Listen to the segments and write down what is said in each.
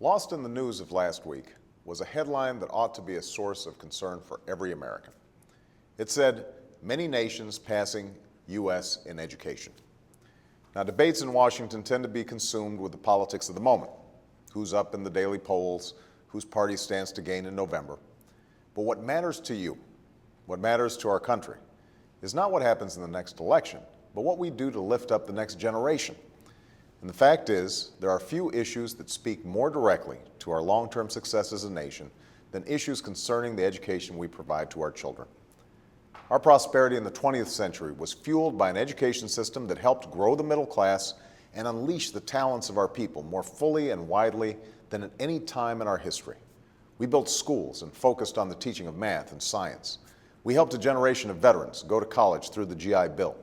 Lost in the news of last week was a headline that ought to be a source of concern for every American. It said, "Many nations passing U.S. in education." Now, debates in Washington tend to be consumed with the politics of the moment. Who's up in the daily polls, whose party stands to gain in November. But what matters to you, what matters to our country, is not what happens in the next election, but what we do to lift up the next generation. And the fact is, there are few issues that speak more directly to our long-term success as a nation than issues concerning the education we provide to our children. Our prosperity in the 20th century was fueled by an education system that helped grow the middle class and unleash the talents of our people more fully and widely than at any time in our history. We built schools and focused on the teaching of math and science. We helped a generation of veterans go to college through the GI Bill.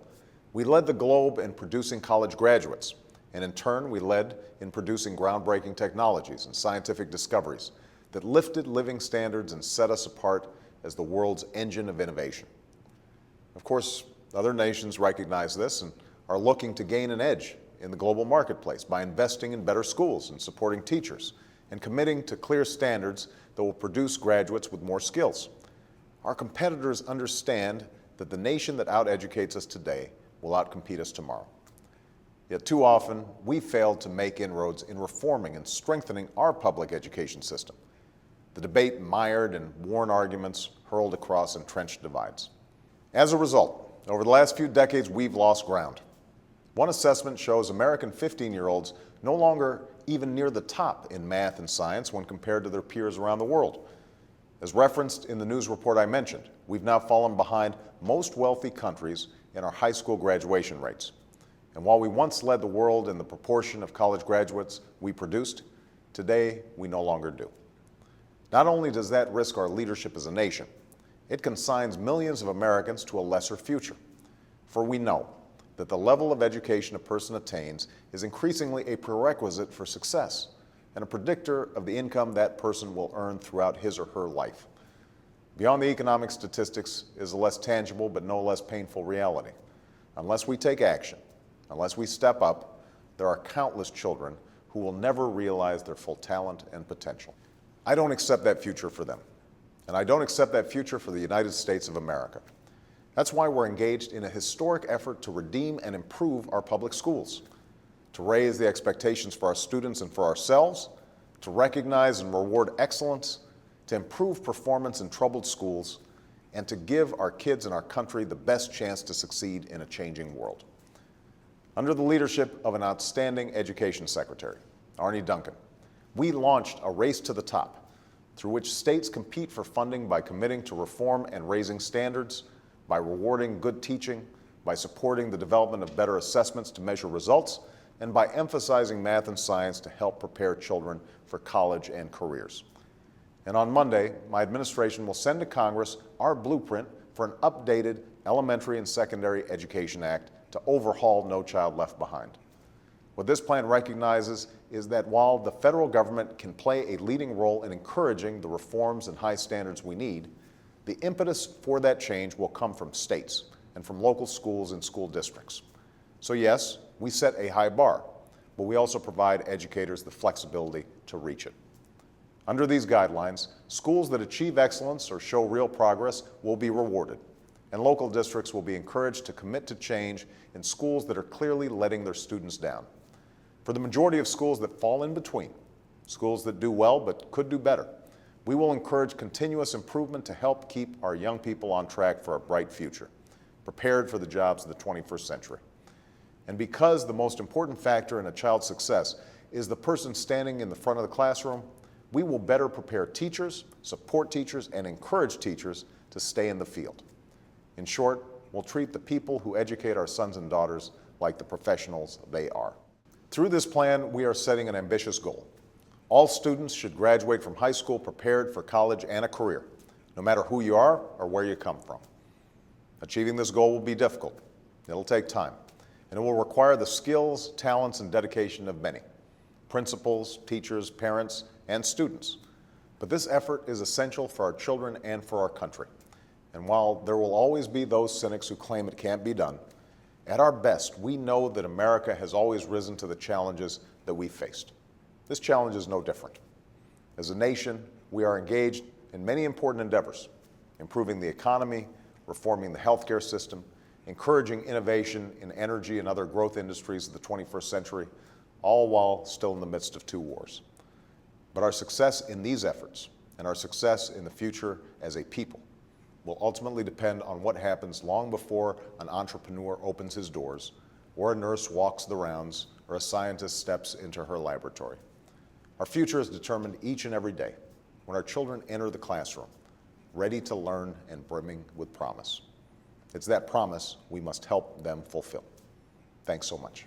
We led the globe in producing college graduates, and in turn, we led in producing groundbreaking technologies and scientific discoveries that lifted living standards and set us apart as the world's engine of innovation. Of course, other nations recognize this and are looking to gain an edge in the global marketplace by investing in better schools and supporting teachers and committing to clear standards that will produce graduates with more skills. Our competitors understand that the nation that out-educates us today will outcompete us tomorrow. Yet too often, we fail to make inroads in reforming and strengthening our public education system. The debate mired in worn arguments hurled across entrenched divides. As a result, over the last few decades, we've lost ground. One assessment shows American 15-year-olds no longer even near the top in math and science when compared to their peers around the world. As referenced in the news report I mentioned, we've now fallen behind most wealthy countries in our high school graduation rates. And while we once led the world in the proportion of college graduates we produced, today we no longer do. Not only does that risk our leadership as a nation, it consigns millions of Americans to a lesser future. For we know that the level of education a person attains is increasingly a prerequisite for success and a predictor of the income that person will earn throughout his or her life. Beyond the economic statistics is a less tangible but no less painful reality. Unless we take action, unless we step up, there are countless children who will never realize their full talent and potential. I don't accept that future for them, and I don't accept that future for the United States of America. That's why we're engaged in a historic effort to redeem and improve our public schools, to raise the expectations for our students and for ourselves, to recognize and reward excellence, to improve performance in troubled schools, and to give our kids and our country the best chance to succeed in a changing world. Under the leadership of an outstanding education secretary, Arne Duncan, we launched a race to the top through which states compete for funding by committing to reform and raising standards, by rewarding good teaching, by supporting the development of better assessments to measure results, and by emphasizing math and science to help prepare children for college and careers. And on Monday, my administration will send to Congress our blueprint for an updated Elementary and Secondary Education Act to overhaul No Child Left Behind. What this plan recognizes is that while the federal government can play a leading role in encouraging the reforms and high standards we need, the impetus for that change will come from states and from local schools and school districts. So yes, we set a high bar, but we also provide educators the flexibility to reach it. Under these guidelines, schools that achieve excellence or show real progress will be rewarded, and local districts will be encouraged to commit to change in schools that are clearly letting their students down. For the majority of schools that fall in between, schools that do well but could do better, we will encourage continuous improvement to help keep our young people on track for a bright future, prepared for the jobs of the 21st century. And because the most important factor in a child's success is the person standing in the front of the classroom, we will better prepare teachers, support teachers, and encourage teachers to stay in the field. In short, we'll treat the people who educate our sons and daughters like the professionals they are. Through this plan, we are setting an ambitious goal. All students should graduate from high school prepared for college and a career, no matter who you are or where you come from. Achieving this goal will be difficult. It'll take time, and it will require the skills, talents, and dedication of many, principals, teachers, parents, and students. But this effort is essential for our children and for our country. And while there will always be those cynics who claim it can't be done, at our best, we know that America has always risen to the challenges that we faced. This challenge is no different. As a nation, we are engaged in many important endeavors, improving the economy, reforming the healthcare system, encouraging innovation in energy and other growth industries of the 21st century, all while still in the midst of two wars. But our success in these efforts and our success in the future as a people will ultimately depend on what happens long before an entrepreneur opens his doors, or a nurse walks the rounds, or a scientist steps into her laboratory. Our future is determined each and every day when our children enter the classroom, ready to learn and brimming with promise. It's that promise we must help them fulfill. Thanks so much.